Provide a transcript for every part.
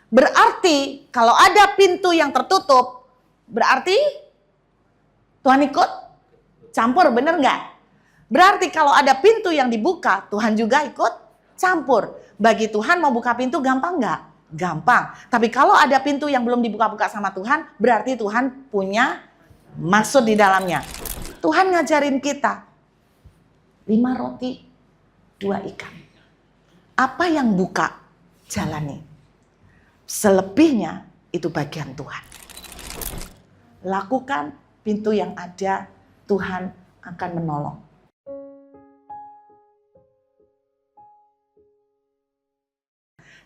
Berarti kalau ada pintu yang tertutup, berarti Tuhan ikut campur, bener nggak? Berarti kalau ada pintu yang dibuka, Tuhan juga ikut campur. Bagi Tuhan mau buka pintu gampang nggak? Gampang. Tapi kalau ada pintu yang belum dibuka-buka sama Tuhan, berarti Tuhan punya maksud di dalamnya. Tuhan ngajarin kita 5 roti, 2 ikan. Apa yang buka, jalani. Selebihnya itu bagian Tuhan. Lakukan pintu yang ada, Tuhan akan menolong.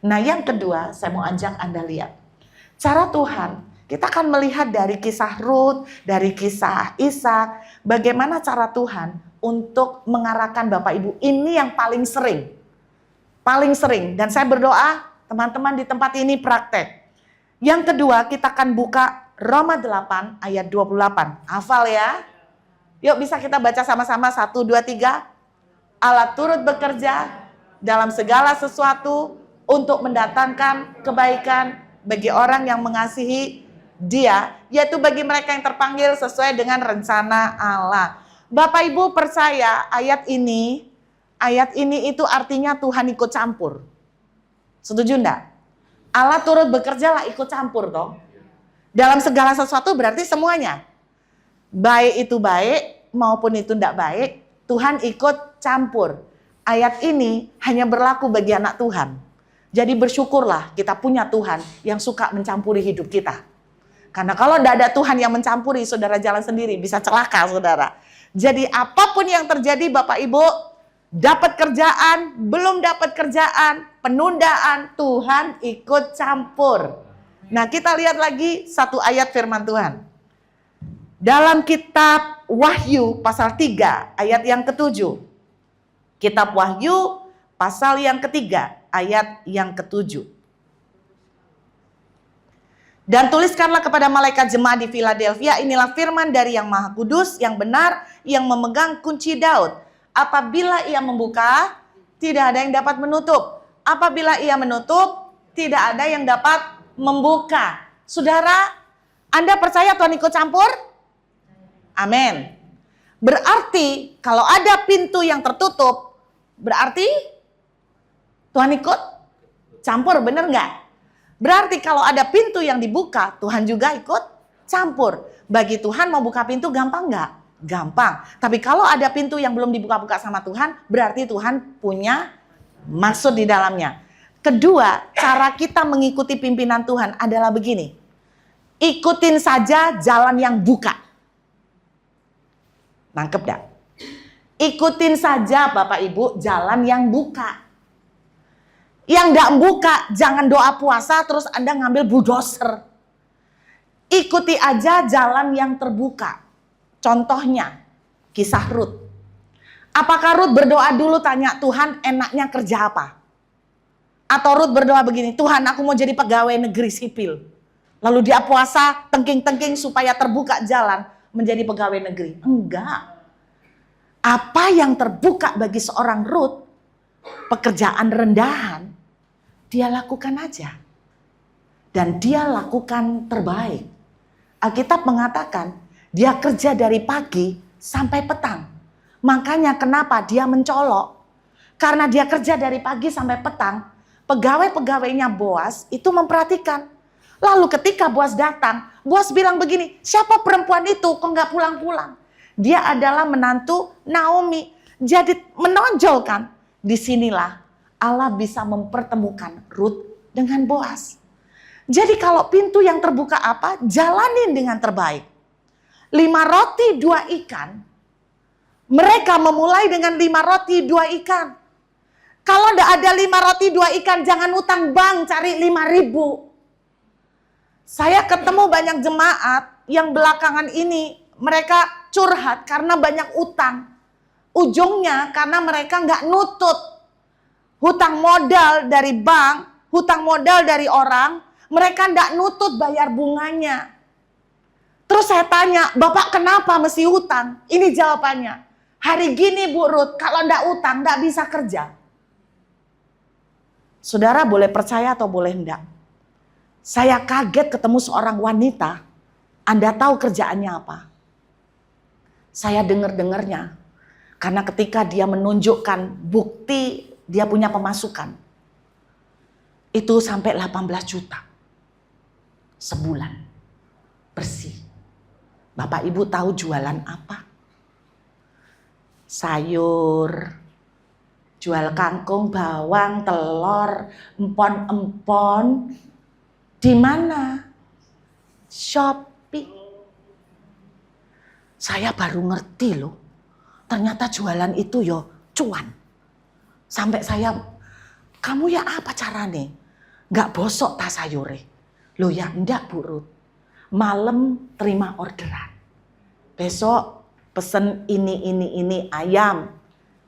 Nah, yang kedua, saya mau ajak Anda lihat. Cara Tuhan, kita akan melihat dari kisah Rut, dari kisah Ishak, bagaimana cara Tuhan untuk mengarahkan Bapak Ibu. Ini yang paling sering. Paling sering. Dan saya berdoa, teman-teman di tempat ini praktek. Yang kedua, kita akan buka Roma 8 ayat 28. Hafal ya? Yuk bisa kita baca sama-sama. 1, 2, 3. Allah turut bekerja dalam segala sesuatu untuk mendatangkan kebaikan bagi orang yang mengasihi Dia, yaitu bagi mereka yang terpanggil sesuai dengan rencana Allah. Bapak Ibu percaya ayat ini itu artinya Tuhan ikut campur. Setuju enggak? Allah turut bekerja lah, ikut campur toh. Dalam segala sesuatu berarti semuanya. Baik itu baik maupun itu enggak baik, Tuhan ikut campur. Ayat ini hanya berlaku bagi anak Tuhan. Jadi bersyukurlah kita punya Tuhan yang suka mencampuri hidup kita. Karena kalau tidak ada Tuhan yang mencampuri, saudara jalan sendiri, bisa celaka saudara. Jadi apapun yang terjadi Bapak Ibu, dapat kerjaan, belum dapat kerjaan, penundaan, Tuhan ikut campur. Nah kita lihat lagi satu ayat firman Tuhan. Dalam kitab Wahyu pasal 3 ayat yang ke-7. Kitab Wahyu pasal yang ketiga ayat yang ke-7. Dan tuliskanlah kepada malaikat jemaat di Philadelphia, inilah firman dari yang Maha Kudus, yang benar, yang memegang kunci Daud. Apabila ia membuka, tidak ada yang dapat menutup. Apabila ia menutup, tidak ada yang dapat membuka. Saudara, Anda percaya Tuhan ikut campur? Amin. Berarti kalau ada pintu yang tertutup, berarti Tuhan ikut campur, bener nggak? Berarti kalau ada pintu yang dibuka, Tuhan juga ikut campur. Bagi Tuhan mau buka pintu gampang nggak? Gampang. Tapi kalau ada pintu yang belum dibuka-buka sama Tuhan, berarti Tuhan punya maksud di dalamnya. Kedua, cara kita mengikuti pimpinan Tuhan adalah begini. Ikutin saja jalan yang buka. Nangkep dah? Ikutin saja Bapak Ibu jalan yang buka. Yang tidak buka, jangan doa puasa terus Anda ngambil bulldozer. Ikuti aja jalan yang terbuka. Contohnya, kisah Rut. Apakah Rut berdoa dulu tanya, Tuhan enaknya kerja apa? Atau Rut berdoa begini, Tuhan aku mau jadi pegawai negeri sipil. Lalu dia puasa, tengking-tengking supaya terbuka jalan menjadi pegawai negeri. Enggak. Apa yang terbuka bagi seorang Rut, pekerjaan rendahan, dia lakukan aja. Dan dia lakukan terbaik. Alkitab mengatakan, dia kerja dari pagi sampai petang. Makanya kenapa dia mencolok? Karena dia kerja dari pagi sampai petang, pegawai-pegawainya Boas itu memperhatikan. Lalu ketika Boas datang, Boas bilang begini, siapa perempuan itu kok nggak pulang-pulang? Dia adalah menantu Naomi. Jadi menonjolkan, disinilah Allah bisa mempertemukan Rut dengan Boas. Jadi kalau pintu yang terbuka apa? Jalanin dengan terbaik. 5 roti 2 ikan. Mereka memulai dengan 5 roti 2 ikan. Kalau tidak ada 5 roti 2 ikan, jangan utang bank cari 5.000. Saya ketemu banyak jemaat yang belakangan ini mereka curhat karena banyak utang. Ujungnya karena mereka nggak nutut. Hutang modal dari bank, hutang modal dari orang, mereka nggak nutut bayar bunganya. Terus saya tanya, Bapak kenapa mesti hutang? Ini jawabannya. Hari gini Bu Ruth, kalau nggak utang nggak bisa kerja. Saudara boleh percaya atau boleh enggak? Saya kaget ketemu seorang wanita. Anda tahu kerjaannya apa? Saya dengar-dengarnya. Karena ketika dia menunjukkan bukti dia punya pemasukan. Itu sampai 18 juta. Sebulan. Bersih. Bapak Ibu tahu jualan apa? Sayur, jual kangkung, bawang, telur, empon-empon. Di mana? Shopee. Saya baru ngerti loh. Ternyata jualan itu yo cuan. Sampai saya, kamu ya apa caranya? Gak bosok tas sayure. Loh ya enggak Bu Ruth. Malam terima orderan. Besok pesen ini, ayam,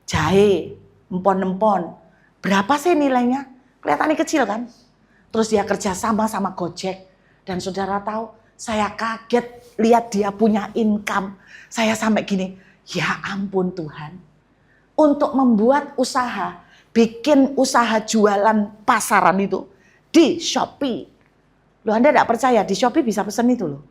jahe, empon-empon. Berapa sih nilainya? Kelihatannya kecil kan? Terus dia kerja sama Gojek. Dan saudara tahu, saya kaget lihat dia punya income. Saya sampai gini, ya ampun Tuhan. Untuk membuat usaha, bikin usaha jualan pasaran itu di Shopee. Loh Anda tidak percaya, di Shopee bisa pesen itu loh.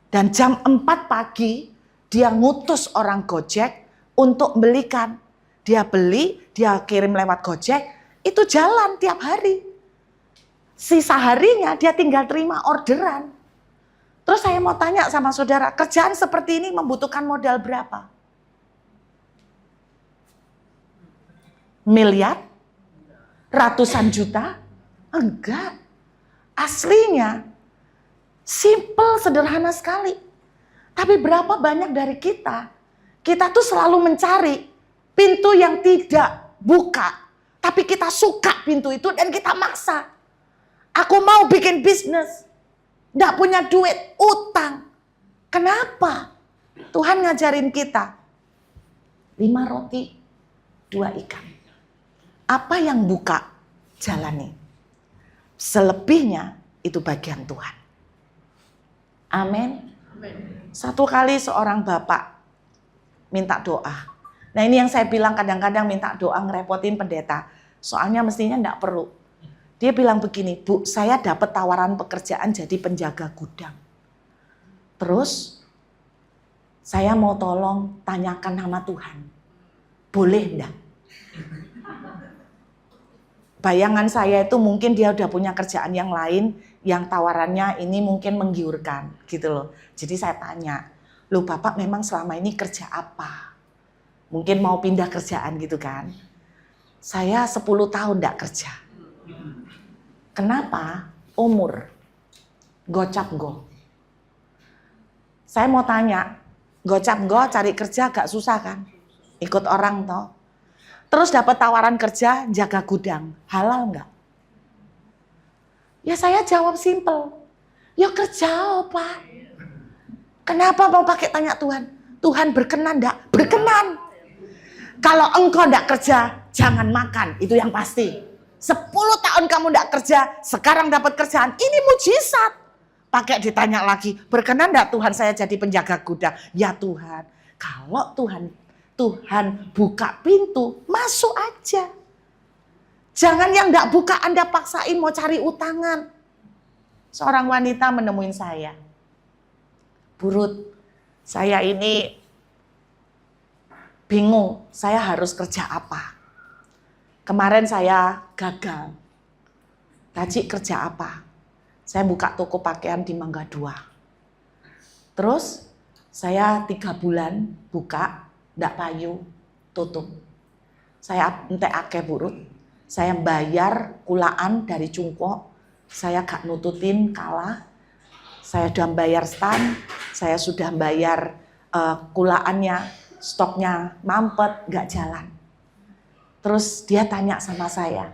Dan jam 4 pagi, dia ngutus orang Gojek untuk belikan. Dia beli, dia kirim lewat Gojek, itu jalan tiap hari. Sisa harinya dia tinggal terima orderan. Terus saya mau tanya sama saudara, kerjaan seperti ini membutuhkan modal berapa? Miliar? Ratusan juta? Enggak. Aslinya, simple, sederhana sekali. Tapi berapa banyak dari kita tuh selalu mencari pintu yang tidak buka. Tapi kita suka pintu itu dan kita maksa. Aku mau bikin bisnis. Nggak punya duit, utang. Kenapa? Tuhan ngajarin kita. 5 roti, 2 ikan. Apa yang buka, jalani. Selebihnya itu bagian Tuhan. Amin. Satu kali seorang bapak minta doa. Nah ini yang saya bilang kadang-kadang minta doa ngerepotin pendeta. Soalnya mestinya enggak perlu. Dia bilang begini, Bu, saya dapat tawaran pekerjaan jadi penjaga gudang. Terus saya mau tolong tanyakan sama Tuhan. Boleh enggak? Bayangan saya itu mungkin dia udah punya kerjaan yang lain yang tawarannya ini mungkin menggiurkan gitu loh. Jadi saya tanya, loh Bapak memang selama ini kerja apa? Mungkin mau pindah kerjaan gitu kan. Saya 10 tahun enggak kerja. Kenapa? Umur. Gocap go. Saya mau tanya, gocap go cari kerja gak susah kan? Ikut orang toh. Terus dapat tawaran kerja jaga gudang. Halal enggak? Ya saya jawab simple. Ya kerja apa? Kenapa mau pakai tanya Tuhan? Tuhan berkenan enggak? Berkenan. Kalau engkau enggak kerja, jangan makan. Itu yang pasti. 10 tahun kamu enggak kerja, sekarang dapat kerjaan. Ini mujizat. Pakai ditanya lagi, berkenan enggak Tuhan saya jadi penjaga gudang? Ya Tuhan. Kalau Tuhan buka pintu, masuk aja. Jangan yang enggak buka Anda paksain mau cari utangan. Seorang wanita menemuin saya. Bu Ruth, saya ini bingung, saya harus kerja apa? Kemarin saya gagal. Taji kerja apa? Saya buka toko pakaian di Mangga 2. Terus saya 3 bulan buka, ndak payu, tutup. Saya entek akeh Bu Ruth. Saya bayar kulaan dari cungkok, saya gak nututin kalah. Saya sudah bayar stand, saya sudah bayar kulaannya, stoknya mampet, gak jalan. Terus dia tanya sama saya,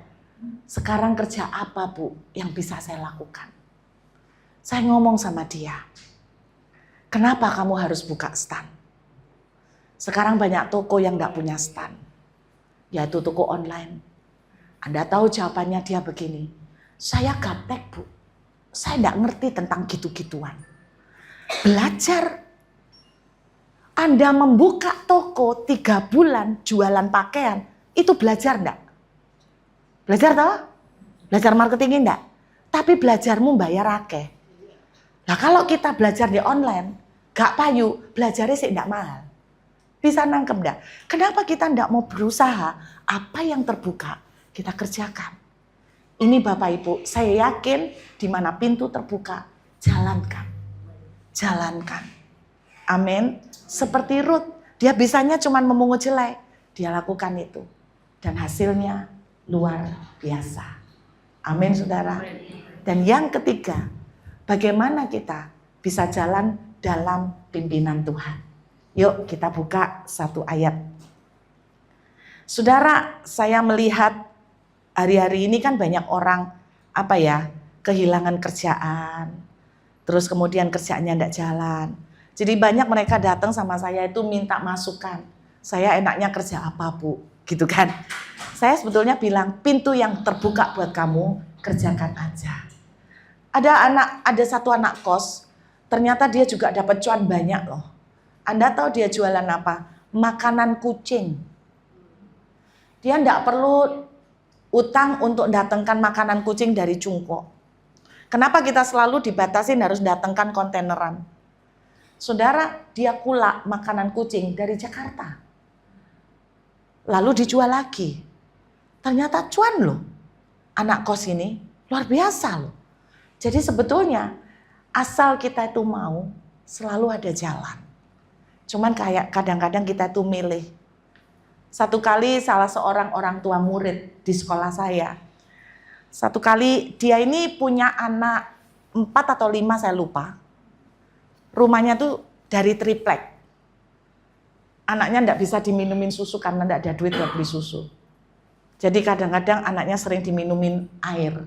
sekarang kerja apa Bu yang bisa saya lakukan? Saya ngomong sama dia, kenapa kamu harus buka stand? Sekarang banyak toko yang gak punya stand, yaitu toko online. Anda tahu jawabannya dia begini, saya gaptek Bu, saya tidak ngerti tentang gitu-gituan. Belajar. Anda membuka toko 3 bulan jualan pakaian, itu belajar enggak? Belajar toh? Belajar marketing enggak? tapi belajarmu bayar akeh. Nah kalau kita belajar di online, gak payu, belajarnya sih gak mahal. Bisa nangkep gak? Kenapa kita gak mau berusaha? Apa yang terbuka, kita kerjakan. Ini Bapak Ibu, saya yakin di mana pintu terbuka, jalankan. Jalankan. Amin. Seperti Ruth, dia bisanya cuma memungut jelai. Dia lakukan itu. Dan hasilnya luar biasa. Amin saudara. Dan yang ketiga, bagaimana kita bisa jalan dalam pimpinan Tuhan. Yuk kita buka satu ayat. Saudara, saya melihat hari-hari ini kan banyak orang kehilangan kerjaan. Terus kemudian kerjaannya tidak jalan. Jadi banyak mereka datang sama saya itu minta masukan. Saya enaknya kerja apa Bu? Gitu kan. Saya sebetulnya bilang pintu yang terbuka buat kamu, kerjakan aja. Ada satu anak kos, ternyata dia juga dapat cuan banyak loh. Anda tahu dia jualan apa? Makanan kucing. Dia tidak perlu utang untuk datangkan makanan kucing dari Cungko. Kenapa kita selalu dibatasin harus datangkan kontaineran? Saudara, dia kulak makanan kucing dari Jakarta. Lalu dijual lagi. Ternyata cuan loh. Anak kos ini luar biasa loh. Jadi sebetulnya asal kita itu mau, selalu ada jalan. Cuman kayak kadang-kadang kita itu milih. Satu kali salah seorang orang tua murid di sekolah saya. Satu kali dia ini punya anak 4 atau 5 saya lupa. Rumahnya tuh dari triplek. Anaknya enggak bisa diminumin susu karena enggak ada duit buat beli susu. Jadi kadang-kadang anaknya sering diminumin air.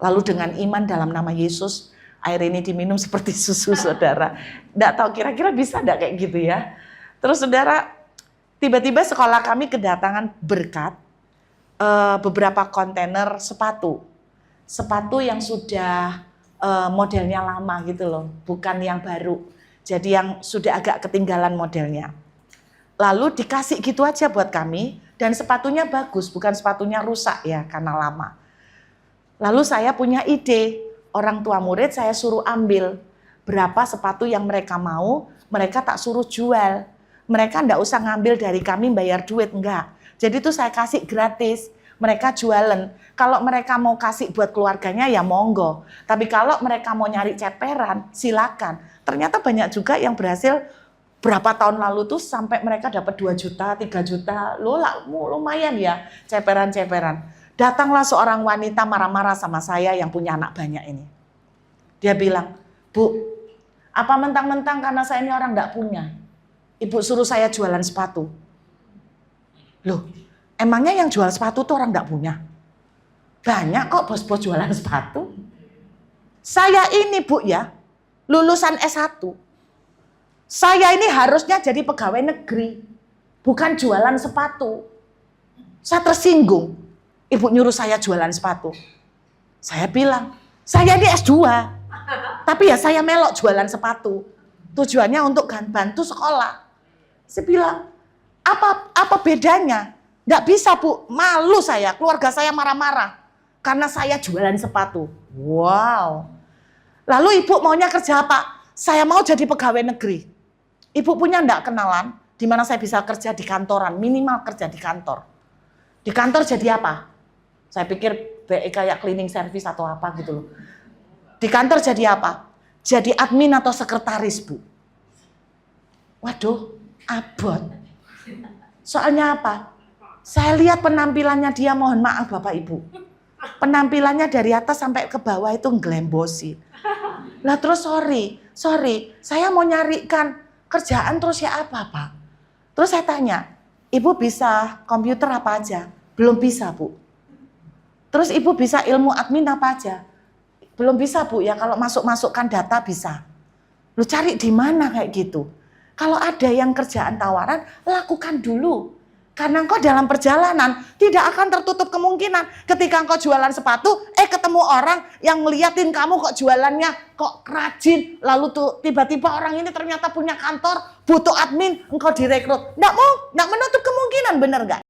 Lalu dengan iman dalam nama Yesus, air ini diminum seperti susu saudara. Enggak tahu kira-kira bisa enggak kayak gitu ya. Terus saudara, tiba-tiba sekolah kami kedatangan berkat beberapa kontainer sepatu. Sepatu yang sudah modelnya lama gitu loh, bukan yang baru. Jadi yang sudah agak ketinggalan modelnya. Lalu dikasih gitu aja buat kami, dan sepatunya bagus, bukan sepatunya rusak ya karena lama. Lalu saya punya ide, orang tua murid saya suruh ambil berapa sepatu yang mereka mau, mereka tak suruh jual. Mereka enggak usah ngambil dari kami bayar duit, enggak. Jadi itu saya kasih gratis, mereka jualan. Kalau mereka mau kasih buat keluarganya ya monggo. Tapi kalau mereka mau nyari ceperan, silakan. Ternyata banyak juga yang berhasil berapa tahun lalu tuh sampai mereka dapat 2 juta, 3 juta. Loh lumayan ya ceperan-ceperan. Datanglah seorang wanita marah-marah sama saya yang punya anak banyak ini. Dia bilang, Bu, apa mentang-mentang karena saya ini orang enggak punya? Ibu suruh saya jualan sepatu. Loh, emangnya yang jual sepatu tuh orang enggak punya? Banyak kok bos-bos jualan sepatu. Saya ini Bu ya, lulusan S1. Saya ini harusnya jadi pegawai negeri, bukan jualan sepatu. Saya tersinggung. Ibu nyuruh saya jualan sepatu. Saya bilang, saya ini S2. Tapi ya saya melok jualan sepatu. Tujuannya untuk bantu sekolah. Saya bilang, apa bedanya? Nggak bisa Bu, malu saya, keluarga saya marah-marah. Karena saya jualan sepatu. Wow. Lalu ibu maunya kerja apa? Saya mau jadi pegawai negeri. Ibu punya enggak kenalan di mana saya bisa kerja di kantoran, minimal kerja di kantor. Di kantor jadi apa? Saya pikir kayak cleaning service atau apa gitu loh. Di kantor jadi apa? Jadi admin atau sekretaris, Bu. Waduh, abot. Soalnya apa? Saya lihat penampilannya dia, mohon maaf Bapak Ibu. Penampilannya dari atas sampai ke bawah itu nggelembosi. Lah terus sorry, saya mau nyarikan kerjaan terus ya apa Pak? Terus saya tanya, Ibu bisa komputer apa aja? Belum bisa Bu. Terus Ibu bisa ilmu admin apa aja? Belum bisa Bu ya, kalau masukkan data bisa. Lu cari di mana kayak gitu? Kalau ada yang kerjaan tawaran, lakukan dulu. Karena engkau dalam perjalanan tidak akan tertutup kemungkinan ketika engkau jualan sepatu, ketemu orang yang ngeliatin kamu kok jualannya kok rajin, lalu tuh tiba-tiba orang ini ternyata punya kantor, butuh admin, engkau direkrut. Nggak menutup kemungkinan, bener nggak?